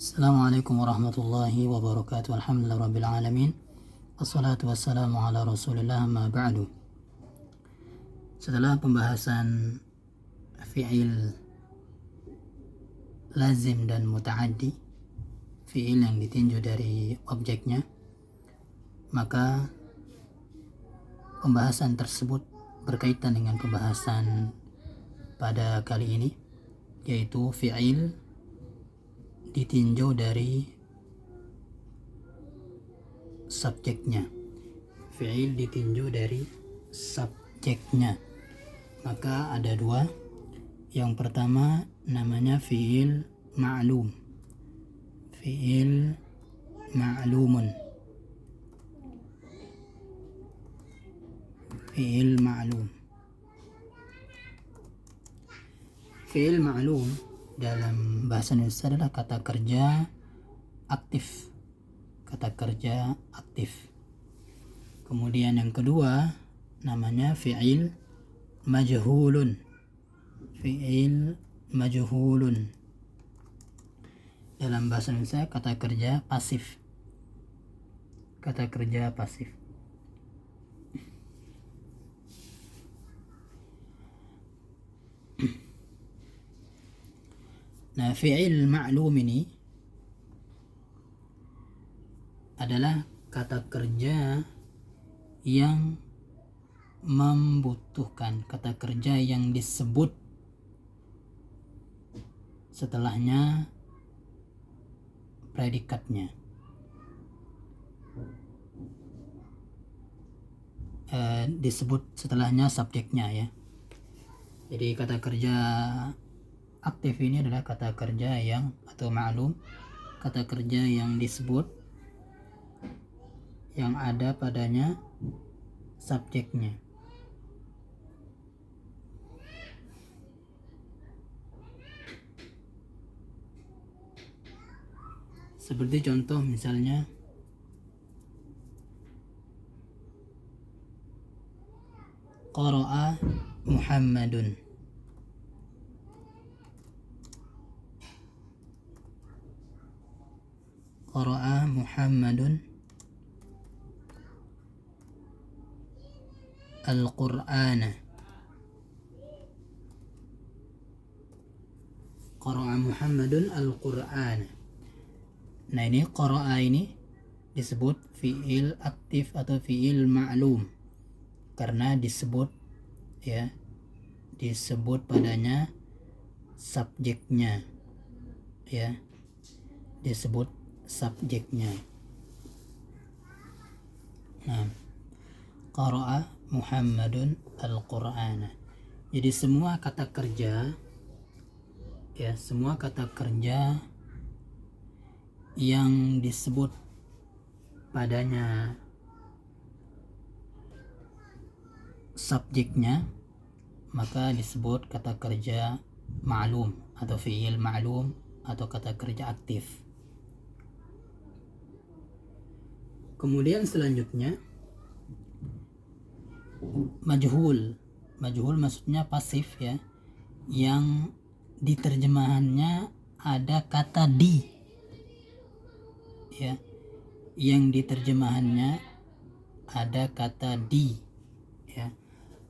Assalamualaikum warahmatullahi wabarakatuh. Alhamdulillah rabbil alamin. Assalatu wassalamu ala rasulillah ma ba'du. Setelah pembahasan fi'il lazim dan muta'addi, fi'il yang ditinjau dari objeknya, maka pembahasan tersebut berkaitan dengan pembahasan pada kali ini, yaitu fi'il ditinjau dari subjeknya. Fi'il ditinjau dari subjeknya. Maka ada dua. Yang pertama namanya fi'il ma'lum. Fi'il ma'lumun. Fi'il ma'lum. Fi'il ma'lum dalam bahasa Indonesia adalah kata kerja aktif. Kata kerja aktif. Kemudian yang kedua namanya fi'il majhulun. Fi'il majhulun. Dalam bahasa Indonesia kata kerja pasif. Kata kerja pasif. Nah, fi'il ma'lum ini adalah kata kerja yang membutuhkan, kata kerja yang disebut setelahnya predikatnya. Disebut setelahnya subjeknya ya. Jadi kata kerja aktif ini adalah kata kerja yang atau ma'lum, kata kerja yang disebut, yang ada padanya subjeknya. Seperti contoh misalnya qara'a Muhammadun. Qara'a Muhammadun Al-Qur'ana. Qara'a Muhammadun Al-Qur'ana. Nah, ini qara'a ini disebut fi'il aktif atau fi'il ma'lum karena disebut ya, disebut padanya subjeknya ya, disebut subjeknya. Nah, qara'a Muhammadun Al-Qur'ana. Jadi semua kata kerja ya, semua kata kerja yang disebut padanya subjeknya maka disebut kata kerja ma'lum atau fi'il ma'lum atau kata kerja aktif. Kemudian selanjutnya majhul. Majhul maksudnya pasif ya, yang di terjemahannya ada kata di ya, yang di terjemahannya ada kata di ya.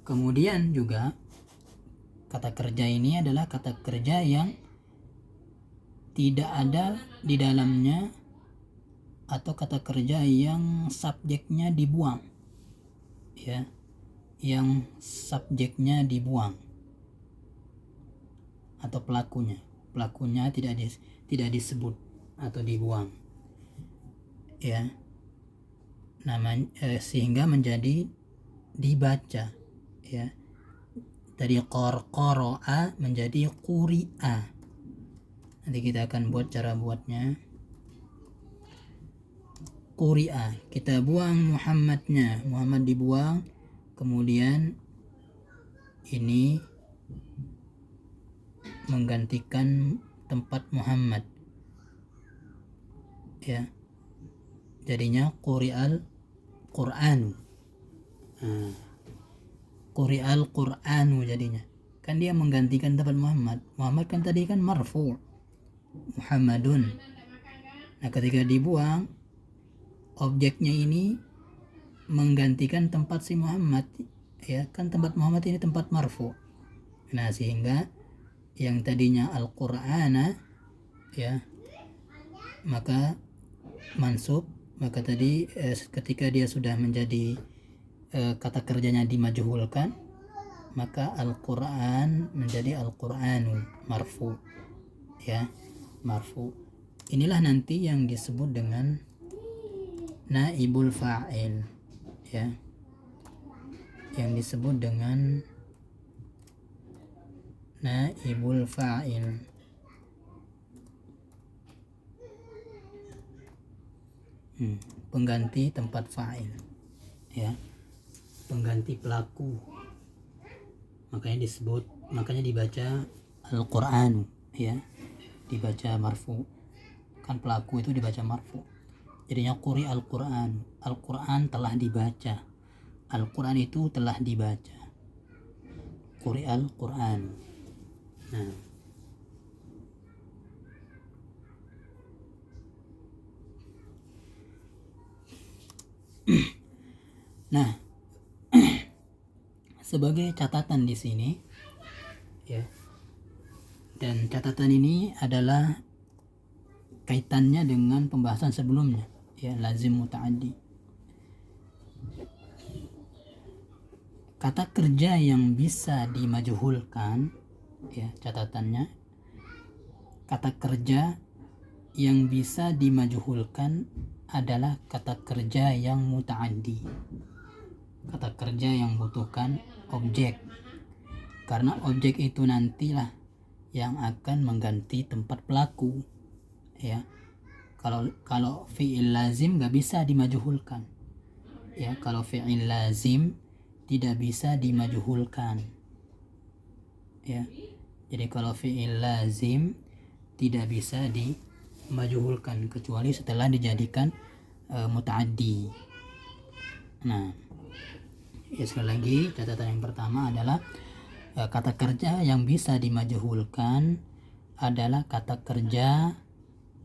Kemudian juga kata kerja ini adalah kata kerja yang tidak ada di dalamnya atau kata kerja yang subjeknya dibuang ya, yang subjeknya dibuang atau pelakunya tidak disebut atau dibuang ya, namanya sehingga menjadi dibaca ya. Dari qara'a menjadi quri'a. Nanti kita akan buat cara buatnya. Quri'a, kita buang Muhammadnya, Muhammad dibuang, kemudian ini menggantikan tempat Muhammad ya, jadinya quri'al Qur'anu. Quri'al Qur'anu jadinya, kan dia menggantikan tempat Muhammad. Muhammad kan tadi kan marfu, Muhammadun Nah, ketika dibuang, objeknya ini menggantikan tempat si Muhammad, ya kan, tempat Muhammad ini tempat marfu. Nah, sehingga yang tadinya Al-Qur'ana, ya, maka mansub, maka tadi ketika dia sudah menjadi kata kerjanya dimajhulkan, maka Al-Qur'an menjadi Al-Qur'anu marfu, ya, marfu. Inilah nanti yang disebut dengan naibul fa'il, ya, yang disebut dengan naibul fa'il. Pengganti tempat fa'il, ya, pengganti pelaku. Makanya dibaca Al-Qur'an, ya, dibaca marfu. Kan pelaku itu dibaca marfu. Jadinya quri Al-Qur'an. Al-Qur'an telah dibaca. Al-Qur'an itu telah dibaca. Quri Al-Qur'an. Nah, sebagai catatan di sini, ya, dan catatan ini adalah kaitannya dengan pembahasan sebelumnya, ya, lazim muta'addi. Kata kerja yang bisa dimajhulkan, ya, catatannya, kata kerja yang bisa dimajhulkan adalah kata kerja yang muta'addi, kata kerja yang membutuhkan objek, karena objek itu nantilah yang akan mengganti tempat pelaku, ya. Kalau fi'il lazim nggak bisa dimajhulkan, ya, kalau fi'il lazim tidak bisa dimajhulkan, ya. Jadi kalau fi'il lazim tidak bisa dimajhulkan kecuali setelah dijadikan muta'addi. Nah, ya, sekali lagi catatan yang pertama adalah kata kerja yang bisa dimajhulkan adalah kata kerja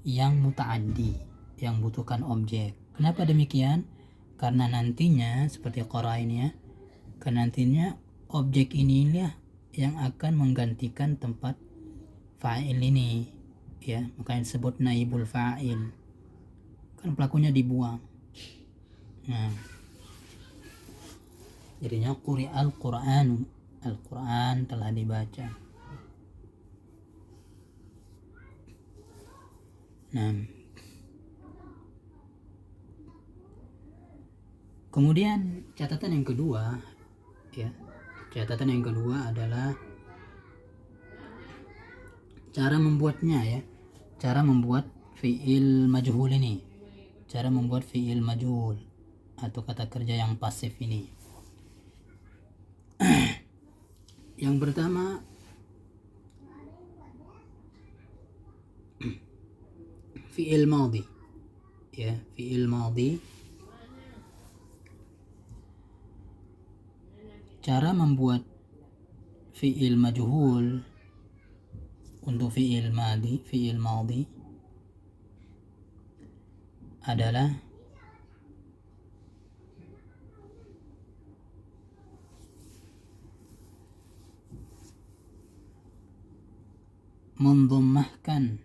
yang muta'addi, yang butuhkan objek. Kenapa demikian? Karena nantinya seperti qara ini, ya, karena nantinya objek inilah yang akan menggantikan tempat fa'il ini, ya, makanya disebut naibul fa'il, kan pelakunya dibuang. Nah, jadinya quri Al-Qur'an, Al-Qur'an telah dibaca. Nah, kemudian catatan yang kedua, ya, catatan yang kedua adalah cara membuatnya, ya, cara membuat fi'il majhul ini, cara membuat fi'il majhul atau kata kerja yang pasif ini. Yang pertama, fi'il madhi, ya, fi'il madhi. Cara membuat fi'il majhul untuk fi'il madhi adalah mendhammahkan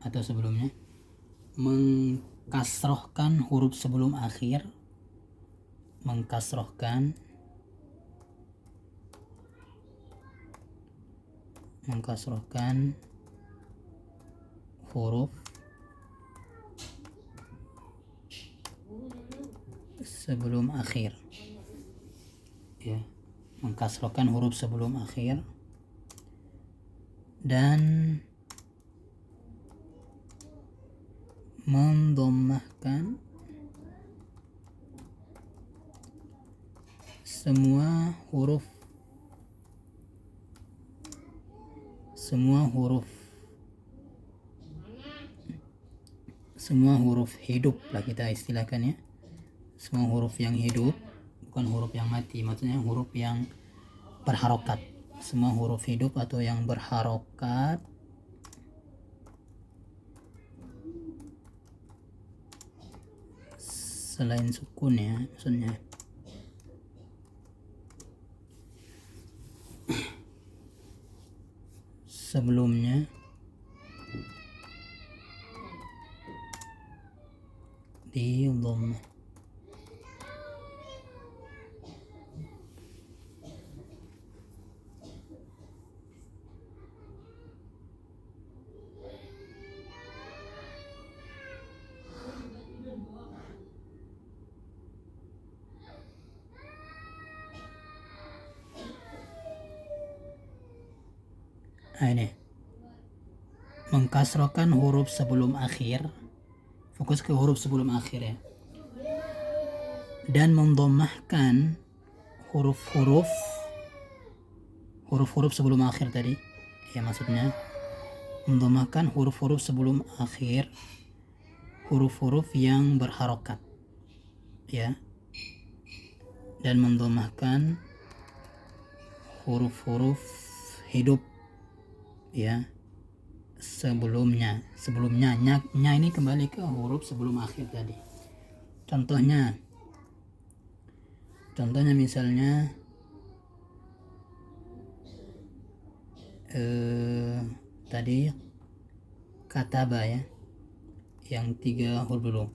atau sebelumnya mengkasrohkan huruf sebelum akhir, mengkasrohkan huruf sebelum akhir, ya, mengkasrohkan huruf sebelum akhir dan mendhammahkan semua huruf hidup lah kita istilahkannya, semua huruf yang hidup, bukan huruf yang mati, maksudnya huruf yang berharokat, semua huruf hidup atau yang berharokat selain sukun ya, maksudnya sebelumnya di dhammah. Nah, ini mengkasrokan huruf sebelum akhir, fokus ke huruf sebelum akhir ya, dan mendhammahkan huruf-huruf sebelum akhir tadi ya, maksudnya mendhammahkan huruf-huruf sebelum akhir, huruf-huruf yang berharokat ya, dan mendhammahkan huruf-huruf hidup ya sebelumnya nya ini kembali ke huruf sebelum akhir tadi. Contohnya misalnya tadi kataba ya, yang 3 huruf dulu,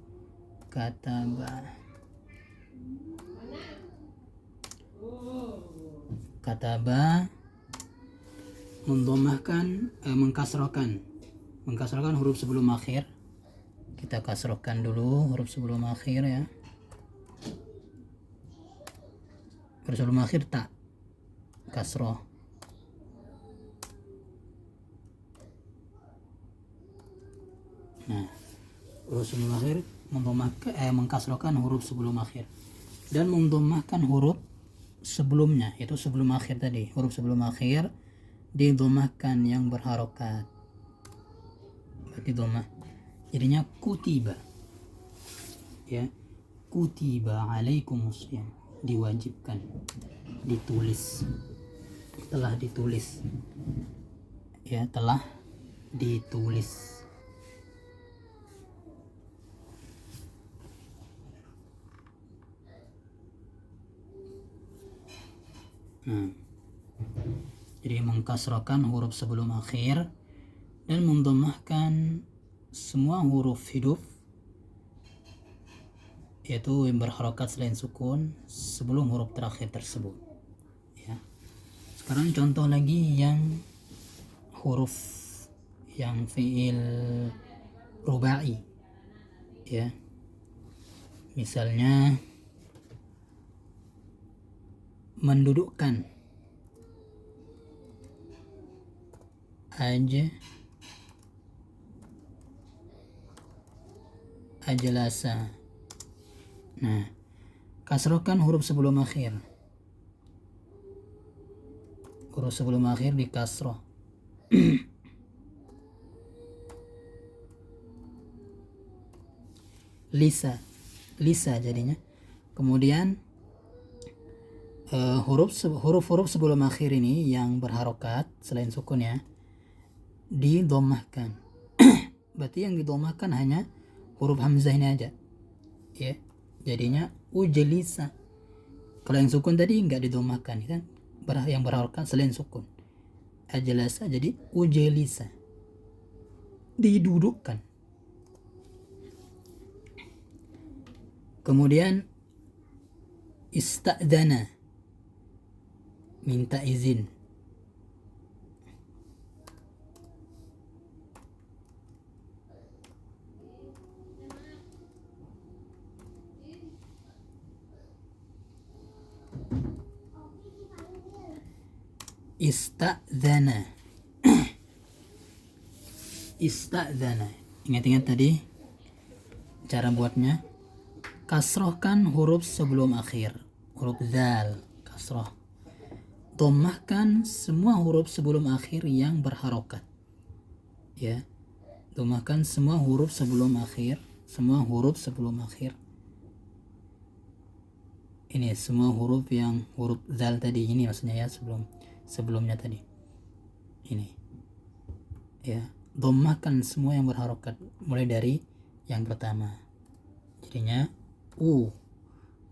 kataba mendhammahkan mengkasrokan huruf sebelum akhir. Kita kasrokan dulu huruf sebelum akhir ya, huruf sebelum akhir tak kasroh. Nah, huruf sebelum akhir mengkasrokan huruf sebelum akhir dan mendhammahkan huruf sebelumnya, itu sebelum akhir tadi, huruf sebelum akhir didhammahkan yang berharokat, berarti dhammah, jadinya kutiba ya, kutiba alaikumussyam, diwajibkan, ditulis, telah ditulis ya, telah ditulis. Jadi mengkasrakan huruf sebelum akhir dan mendhammahkan semua huruf hidup, yaitu yang berharokat selain sukun sebelum huruf terakhir tersebut ya. Sekarang contoh lagi yang huruf yang fi'il rubai ya, misalnya mendudukkan, ajalasa. Nah, kasrokan huruf sebelum akhir, huruf sebelum akhir di kasroh. lisa jadinya. Kemudian huruf-huruf sebelum akhir ini yang berharokat selain sukun ya, didhammahkan. Berarti yang didhammahkan hanya huruf hamzah ini aja ya, jadinya ujlisa. Kalau yang sukun tadi nggak didhammahkan kan, yang berharokat selain sukun. Ajlasa jadi ujlisa, didudukkan. Kemudian ista'dana, minta izin. Ista'dana. Ista'dana. Ingat-ingat tadi cara buatnya. Kasrohkan huruf sebelum akhir, huruf zal, kasroh. Dhammahkan semua huruf sebelum akhir yang berharokat ya, dhammahkan semua huruf sebelum akhir, semua huruf sebelum akhir ini, semua huruf yang huruf zal tadi ini maksudnya ya, sebelumnya tadi ini ya, dhammahkan semua yang berharokat mulai dari yang pertama, jadinya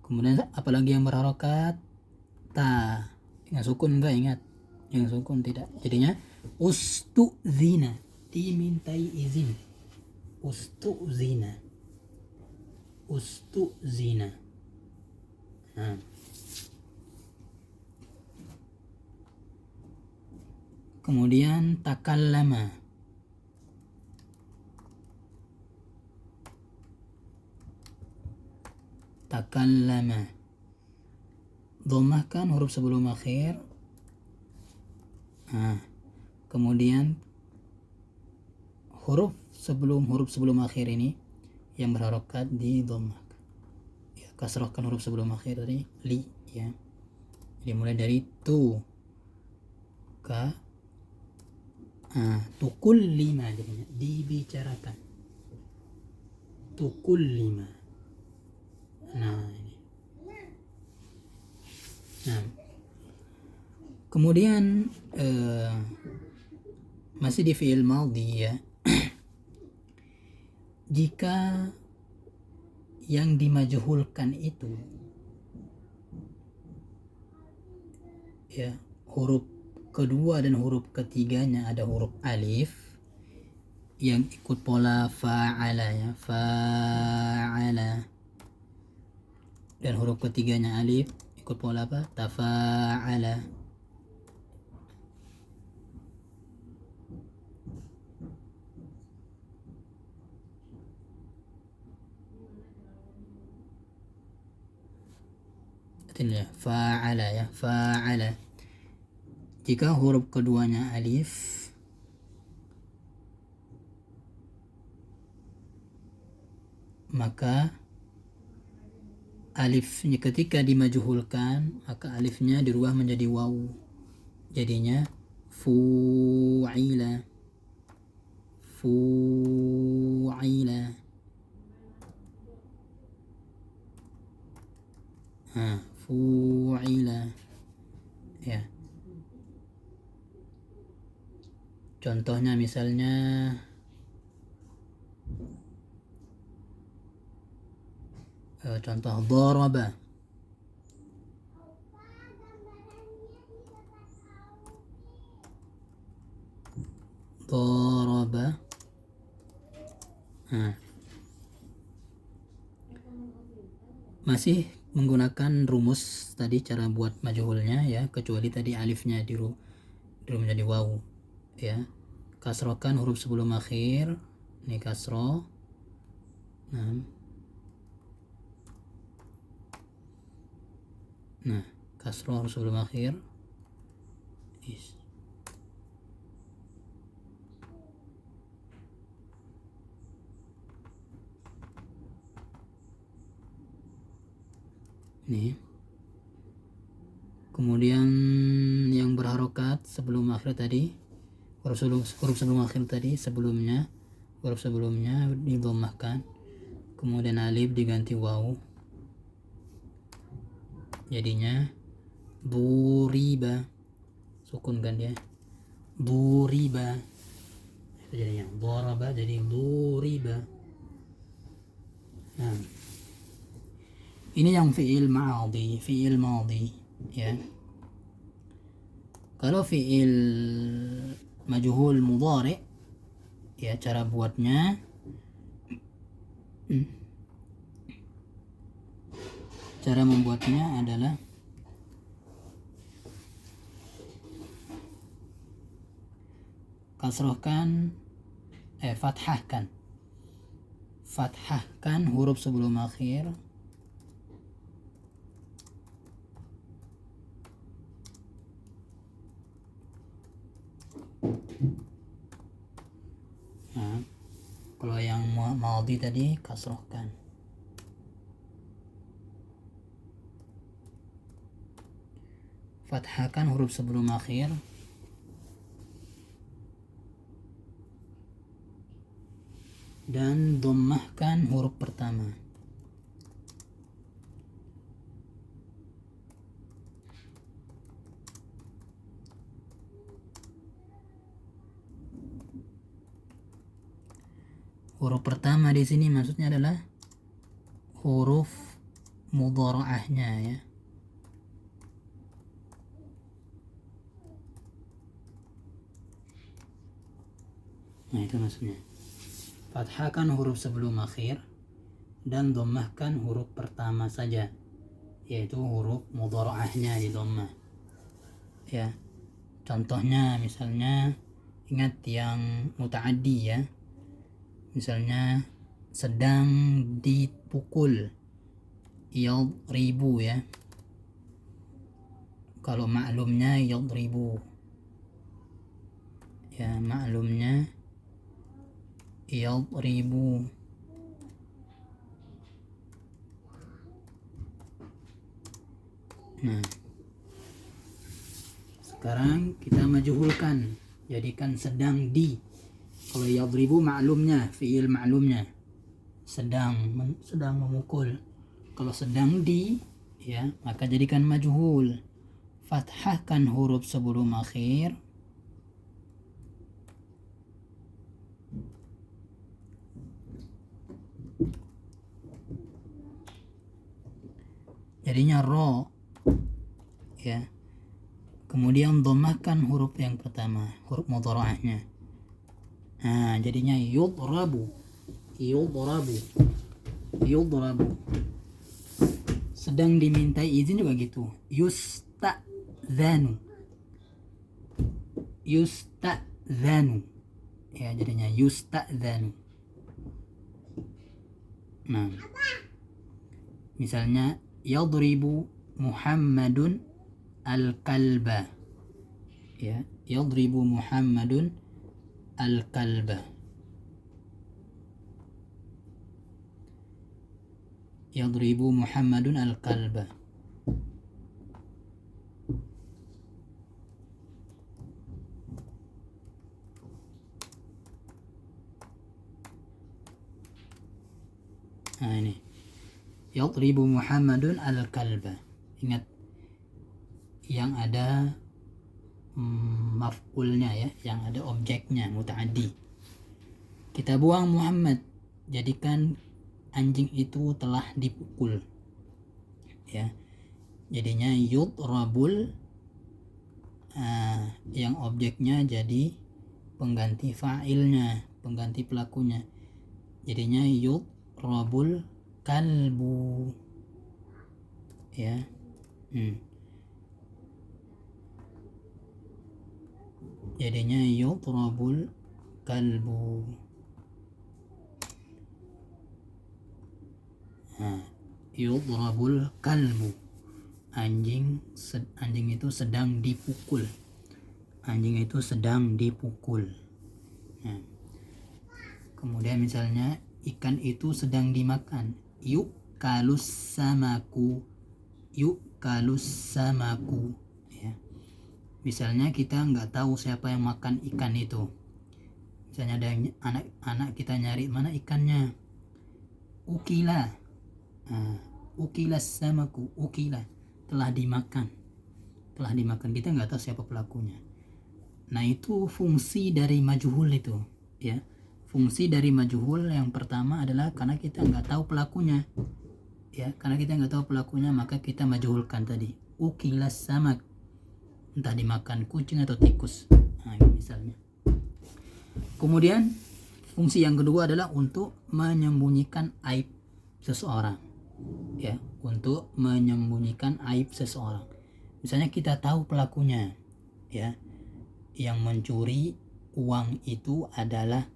kemudian apalagi yang berharokat ta, yang sukun enggak, ingat yang sukun tidak, jadinya ustuzina, dimintai izin, ustuzina. Nah. Kemudian takallama, dhammahkan huruf sebelum akhir. Kemudian huruf sebelum akhir ini yang berharokat di dhammah ya, kasrahkan huruf sebelum akhir tadi li ya, jadi mulai dari tu ka tukul lima, jadinya dibicarakan tukul lima. Nah ini, kemudian masih di fi'il madhi ya. Jika yang dimajhulkan itu ya, huruf kedua dan huruf ketiganya ada huruf alif yang ikut pola fa'ala ya, fa'ala, dan huruf ketiganya alif ikut pola apa, tafa'ala. Ya, fa'ala ya, fa'ala. Jika huruf keduanya alif, maka alifnya ketika dimajhulkan maka alifnya dirubah menjadi waw, jadinya fu'ila, fu'ila. Fu'ila ya. Contohnya misalnya contoh daraba, masih menggunakan rumus tadi cara buat majhulnya ya, kecuali tadi alifnya dirubah menjadi waw ya. Kasrohkan huruf sebelum akhir, ini kasroh. Nah, kasroh huruf sebelum akhir. Nih. Kemudian yang berharokat sebelum akhir tadi, huruf sebelum akhir tadi huruf sebelumnya didhammahkan, kemudian alif diganti waw, jadinya duriba, sukun kan dia, duriba, itu jadinya daraba jadi duriba. Nah, ini yang fi'il madhi ya. Kalau fi'il majhul mudhari ya, cara buatnya cara membuatnya adalah kasrohkan fathahkan huruf sebelum akhir, kalau yang madhi tadi kasrohkan. Fathahkan huruf sebelum akhir, dan dhammahkan huruf pertama. Huruf pertama di sini maksudnya adalah huruf mudhara'ahnya ya. Nah itu maksudnya. Fathahkan huruf sebelum akhir dan dhammahkan huruf pertama saja, yaitu huruf mudhara'ahnya di dhammah. Ya. Contohnya misalnya ingat yang muta'addi ya. Misalnya sedang dipukul, yadribu ya. Kalau maklumnya yadribu. Ya, maklumnya yadribu. Nah, sekarang kita majhulkan, jadikan sedang di. Kalau yadribu maklumnya, fi'il maklumnya sedang memukul. Kalau sedang di ya, maka jadikan majhul. Fathahkan huruf sebelum akhir. Jadinya ro ya. Kemudian dhammahkan huruf yang pertama, huruf mudhara'ahnya. Nah, jadinya yudrabu. Sedang dimintai izin juga gitu. Yusta'dzanu. Ya, jadinya yusta'dzanu. Nah, misalnya yadribu Muhammadun al-kalba. Ya, yadribu Muhammadun al-kalba. Yadribu Muhammadun al-kalba. Nah ini yadribu Muhammadun al-kalba. Ingat yang ada maf'ulnya ya, yang ada objeknya muta'addi. Kita buang Muhammad, jadikan anjing itu telah dipukul ya. Jadinya yudrabul, yang objeknya jadi pengganti fa'ilnya, pengganti pelakunya. Jadinya yudrabul kalbu ya. Jadinya yudrabul kalbu. Yudrabul kalbu. Anjing itu sedang dipukul. Anjing itu sedang dipukul. Nah, kemudian misalnya ikan itu sedang dimakan. Yukalus samaku ya. Misalnya kita nggak tahu siapa yang makan ikan itu. Misalnya ada anak kita nyari mana ikannya. Ukila. Ukila samaku. Ukila, telah dimakan. Kita nggak tahu siapa pelakunya. Nah itu fungsi dari majhul itu ya. Fungsi dari majhul yang pertama adalah karena kita nggak tahu pelakunya ya. Karena kita nggak tahu pelakunya maka kita majhulkan tadi. Ukila samak, entah dimakan kucing atau tikus. Nah misalnya. Kemudian fungsi yang kedua adalah untuk menyembunyikan aib seseorang ya, untuk menyembunyikan aib seseorang. Misalnya kita tahu pelakunya ya, yang mencuri uang itu adalah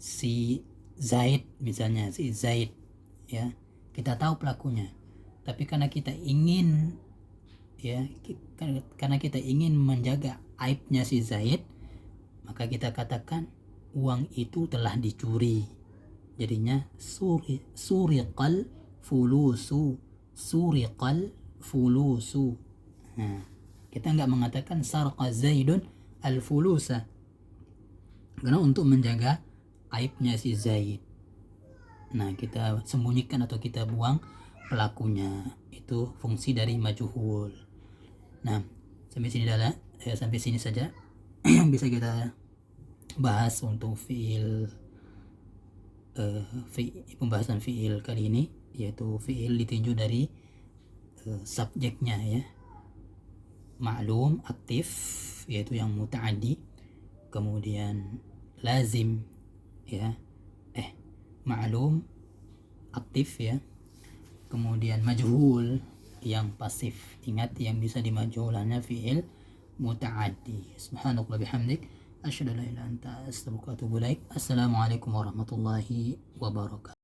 si Zaid misalnya, si Zaid ya. Kita tahu pelakunya, tapi karena kita ingin ya, karena kita ingin menjaga aibnya si Zaid, maka kita katakan uang itu telah dicuri. Jadinya suriqal fulusu. Nah, kita nggak mengatakan sarqa Zaidun al-fulusa, karena untuk menjaga aibnya si Zaid. Nah, kita sembunyikan atau kita buang pelakunya. Itu fungsi dari majhul. Nah, sampai sini saja yang bisa kita bahas untuk fiil pembahasan fiil kali ini, yaitu fiil ditinjau dari subjeknya ya. Ma'lum aktif yaitu yang muta'addi, kemudian lazim ya, ma'lum aktif ya, kemudian majhul yang pasif. Ingat, yang bisa dimajhulannya fiil muta'addi. Subhanallah bihamdik, asyhadu an la ilaha illa anta, astaghfiruka wa atubu ilaik. Assalamualaikum warahmatullahi wabarakatuh.